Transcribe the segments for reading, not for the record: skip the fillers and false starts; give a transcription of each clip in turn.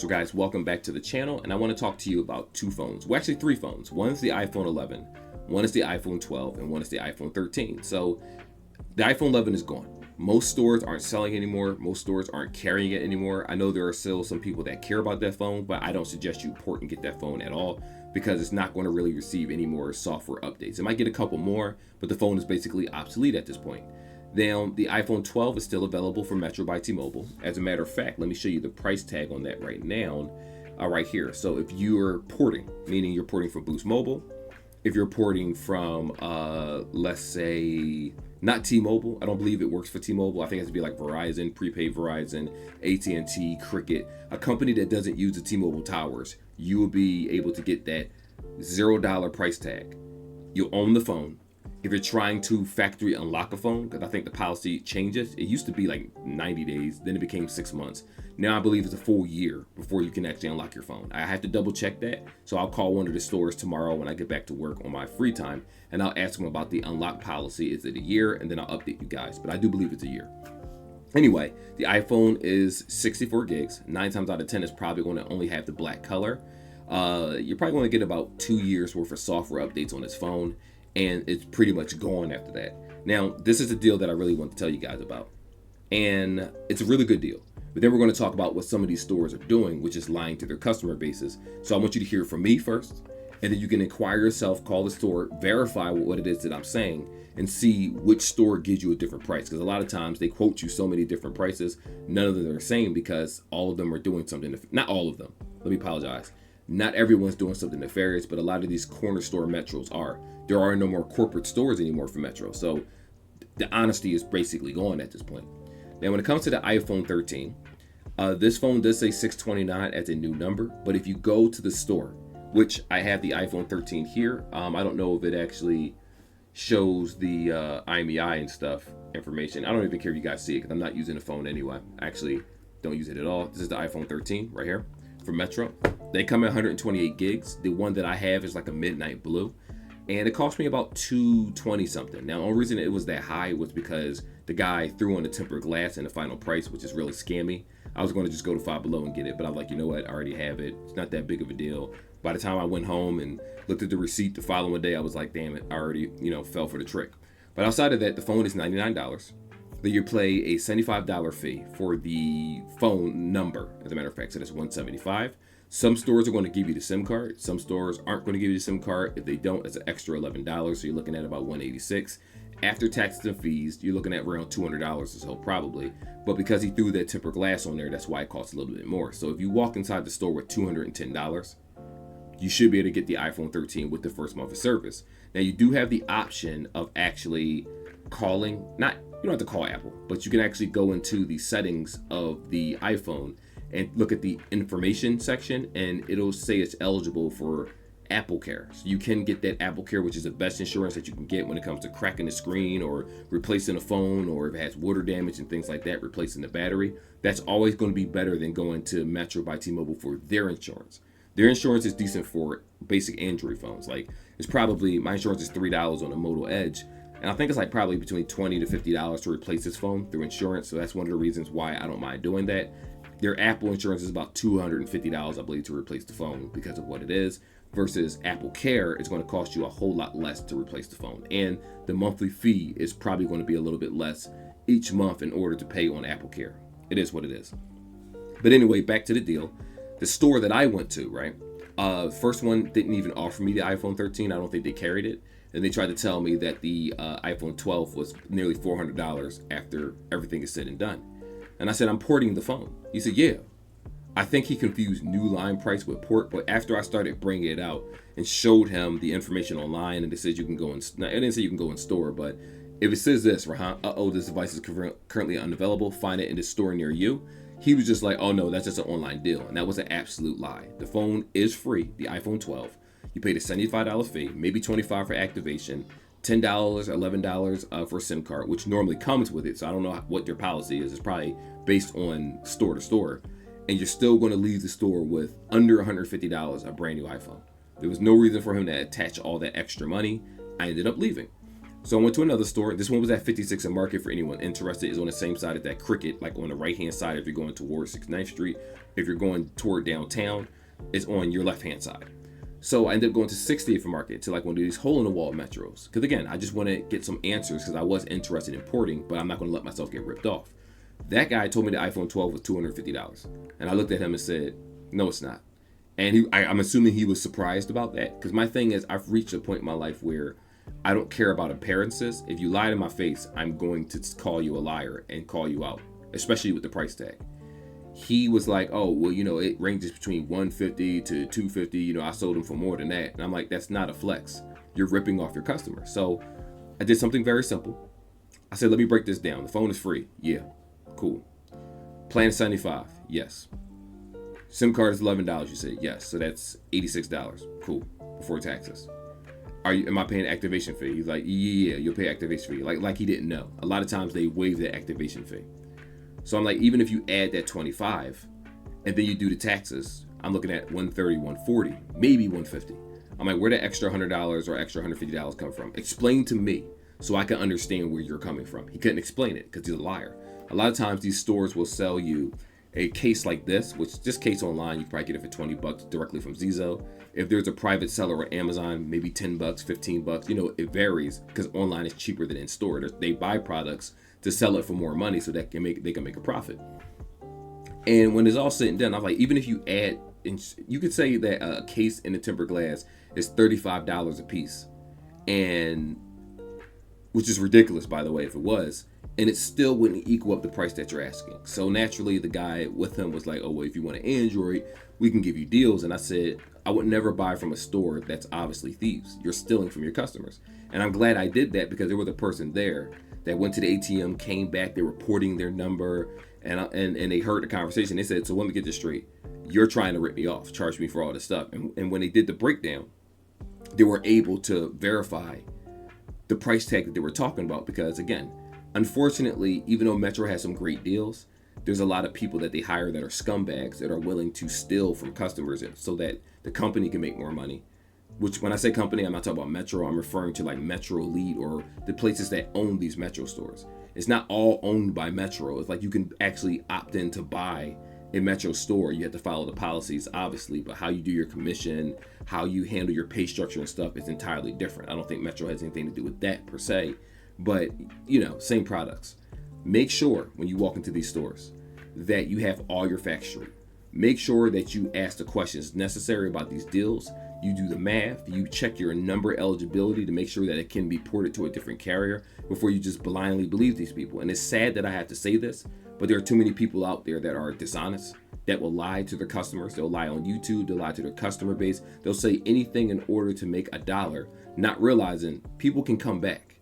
guys, welcome back to the channel, and I want to talk to you about two phones. Well, actually three phones. One is the iPhone 11, one is the iPhone 12, and one is the iPhone 13. So the iPhone 11 is gone. Most stores aren't selling anymore. Most stores aren't carrying it anymore. I know there are still some people that care about that phone, but I don't suggest you port and get that phone at all because it's not going to really receive any more software updates. It might get a couple more, but the phone is basically obsolete at this point. Now, the iPhone 12 is still available for Metro by T-Mobile. As a matter of fact, let me show you the price tag on that right now, right here. So if you're porting, meaning you're porting from Boost Mobile, if you're porting from, let's say, not T-Mobile, I don't believe it works for T-Mobile. I think it has to be like Verizon, prepaid Verizon, AT&T, Cricket, a company that doesn't use the T-Mobile towers, you will be able to get that $0 price tag. You'll own the phone. If you're trying to factory unlock a phone, because I think the policy changes, it used to be like 90 days, then it became 6 months. Now I believe it's a full year before you can actually unlock your phone. I have to double check that, so I'll call one of the stores tomorrow when I get back to work on my free time, and I'll ask them about the unlock policy. Is it a year? And then I'll update you guys, but I do believe it's a year. Anyway, the iPhone is 64 gigs. 9 times out of 10 is probably going to only have the black color. You're probably going to get about 2 years worth of software updates on this phone, and it's pretty much gone after that. Now, this is a deal that I really want to tell you guys about, and it's a really good deal. But then we're going to talk about what some of these stores are doing, which is lying to their customer bases. So I want you to hear from me first, and then you can inquire yourself, call the store, verify what it is that I'm saying, and see which store gives you a different price. Because a lot of times they quote you so many different prices, none of them are the same because all of them are doing something. Not all of them. Let me apologize. Not everyone's doing something nefarious, but a lot of these corner store metros are. There are no more corporate stores anymore for Metro. So the honesty is basically gone at this point. Now, when it comes to the iPhone 13, this phone does say $629 as a new number, but if you go to the store, which I have the iPhone 13 here, I don't know if it actually shows the IMEI and stuff information. I don't even care if you guys see it because I'm not using the phone anyway. I actually don't use it at all. This is the iPhone 13 right here from Metro. They come at 128 gigs. The one that I have is like a midnight blue, and it cost me about $220 something. Now, the only reason it was that high was because the guy threw on the tempered glass in the final price, which is really scammy. I was going to just go to Five Below and get it, but I was like, you know what? I already have it. It's not that big of a deal. By the time I went home and looked at the receipt the following day, I was like, damn it, I already, fell for the trick. But outside of that, the phone is $99. Then you pay a $75 fee for the phone number, as a matter of fact, so that's $175. Some stores are going to give you the SIM card. Some stores aren't going to give you the SIM card. If they don't, it's an extra $11, so you're looking at about $186. After taxes and fees, you're looking at around $200 or so, probably. But because he threw that tempered glass on there, that's why it costs a little bit more. So if you walk inside the store with $210, you should be able to get the iPhone 13 with the first month of service. Now, you do have the option of actually calling, you don't have to call Apple, but you can actually go into the settings of the iPhone and look at the information section, and it'll say it's eligible for Apple Care. So you can get that Apple Care, which is the best insurance that you can get when it comes to cracking the screen or replacing a phone, or if it has water damage and things like that, replacing the battery. That's always going to be better than going to Metro by T-Mobile for their insurance. Their insurance is decent for basic Android phones. Like, it's probably, my insurance is $3 on a Moto Edge, and I think it's like probably between $20 to $50 to replace this phone through insurance. So that's one of the reasons why I don't mind doing that. Their Apple insurance is about $250, I believe, to replace the phone because of what it is, versus Apple Care is going to cost you a whole lot less to replace the phone. And the monthly fee is probably going to be a little bit less each month in order to pay on Apple Care. It is what it is. But anyway, back to the deal. The store that I went to, right? First one didn't even offer me the iPhone 13. I don't think they carried it. And they tried to tell me that the iPhone 12 was nearly $400 after everything is said and done. And I said, I'm porting the phone. He said, yeah. I think he confused new line price with port, but after I started bringing it out and showed him the information online, and it says you can go in, it didn't say you can go in store, but if it says this, Rahan, this device is currently unavailable, find it in the store near you. He was just like, oh no, that's just an online deal. And that was an absolute lie. The phone is free, the iPhone 12. You paid a $75 fee, maybe $25 for activation, $10, $11 for a SIM card, which normally comes with it. So I don't know what their policy is. It's probably based on store to store. And you're still going to leave the store with under $150, a brand new iPhone. There was no reason for him to attach all that extra money. I ended up leaving. So I went to another store. This one was at 56 and Market for anyone interested. It's on the same side as that Cricket, like on the right-hand side if you're going towards 69th Street. If you're going toward downtown, it's on your left-hand side. So I ended up going to 60th Market to like one of these hole-in-the-wall metros. Because again, I just want to get some answers because I was interested in porting, but I'm not going to let myself get ripped off. That guy told me the iPhone 12 was $250. And I looked at him and said, no, it's not. And I'm assuming he was surprised about that. Because my thing is, I've reached a point in my life where I don't care about appearances. If you lie to my face, I'm going to call you a liar and call you out, especially with the price tag. He was like, oh, well, it ranges between 150 to 250. I sold them for more than that. And I'm like, that's not a flex. You're ripping off your customer. So I did something very simple. I said, let me break this down. The phone is free. Yeah, cool. Plan $75. Yes. SIM card is $11. You said yes. So that's $86. Cool. Before taxes. Am I paying activation fee? He's like, yeah, you'll pay activation fee. Like he didn't know. A lot of times they waive the activation fee. So I'm like, even if you add that 25 and then you do the taxes, I'm looking at 130, 140, maybe 150. I'm like, where did extra $100 or extra $150 come from? Explain to me so I can understand where you're coming from. He couldn't explain it because he's a liar. A lot of times these stores will sell you a case like this, which this case online, you can probably get it for $20 directly from Zizo. If there's a private seller on Amazon, maybe $10, $15. It varies because online is cheaper than in store. They buy products to sell it for more money so that they can make a profit. And when it's all said and done, I'm like, even if you add, you could say that a case in a tempered glass is $35 a piece, and which is ridiculous, by the way, if it was. And it still wouldn't equal up the price that you're asking. So naturally, the guy with him was like, oh, well, if you want an Android, we can give you deals. And I said, I would never buy from a store that's obviously thieves. You're stealing from your customers. And I'm glad I did that because there was a person there that went to the ATM, came back, they were reporting their number, and they heard the conversation. They said, so let me get this straight. You're trying to rip me off, charge me for all this stuff. And when they did the breakdown, they were able to verify the price tag that they were talking about because, again, unfortunately, even though Metro has some great deals, there's a lot of people that they hire that are scumbags that are willing to steal from customers so that the company can make more money. Which, when I say company, I'm not talking about Metro. I'm referring to like Metro Elite or the places that own these Metro stores. It's not all owned by Metro. It's like you can actually opt in to buy a Metro store. You have to follow the policies, obviously, but how you do your commission, how you handle your pay structure and stuff is entirely different. I don't think Metro has anything to do with that per se. But, same products. Make sure when you walk into these stores that you have all your facts straight. Make sure that you ask the questions necessary about these deals. You do the math. You check your number eligibility to make sure that it can be ported to a different carrier before you just blindly believe these people. And it's sad that I have to say this, but there are too many people out there that are dishonest, that will lie to their customers. They'll lie on YouTube. They'll lie to their customer base. They'll say anything in order to make $1, not realizing people can come back.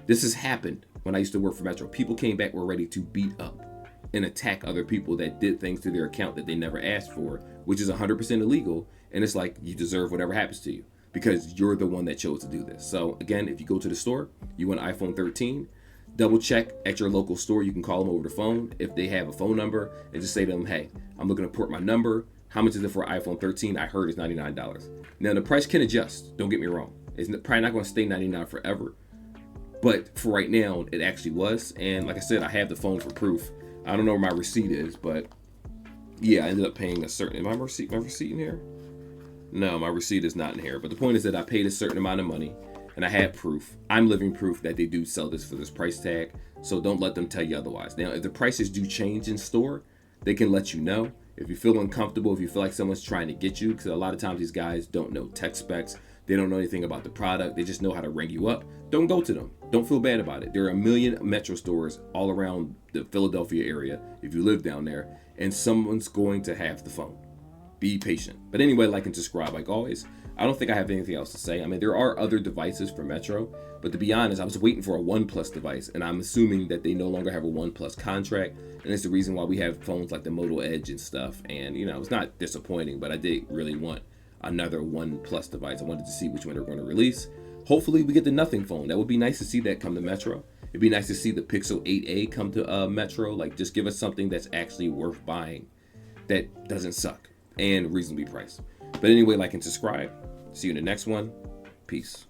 This has happened when I used to work for Metro. People came back, were ready to beat up and attack other people that did things to their account that they never asked for, which is 100% illegal. And it's like you deserve whatever happens to you because you're the one that chose to do this. So again, if you go to the store, you want an iPhone 13, double check at your local store. You can call them over the phone if they have a phone number and just say to them, hey, I'm looking to port my number. How much is it for an iPhone 13? I heard it's $99. Now the price can adjust. Don't get me wrong. It's probably not going to stay $99 forever. But for right now, it actually was. And like I said, I have the phone for proof. I don't know where my receipt is, but yeah, I ended up paying a certain, my receipt in here? No, my receipt is not in here. But the point is that I paid a certain amount of money and I had proof. I'm living proof that they do sell this for this price tag. So don't let them tell you otherwise. Now, if the prices do change in store, they can let you know. If you feel uncomfortable, if you feel like someone's trying to get you, because a lot of times these guys don't know tech specs. They don't know anything about the product. They just know how to ring you up. Don't go to them. Don't feel bad about it. There are a million Metro stores all around the Philadelphia area, if you live down there, and someone's going to have the phone. Be patient. But anyway, like and subscribe like always. I don't think I have anything else to say. I mean, there are other devices for Metro, but to be honest, I was waiting for a OnePlus device, and I'm assuming that they no longer have a OnePlus contract, and it's the reason why we have phones like the Moto Edge and stuff. And, it's not disappointing, but I did really want another OnePlus device. I wanted to see which one they're going to release. Hopefully we get the Nothing phone. That would be nice to see that come to Metro. It'd be nice to see the Pixel 8a come to Metro. Like, just give us something that's actually worth buying that doesn't suck and reasonably priced. But anyway, like and subscribe. See you in the next one. Peace.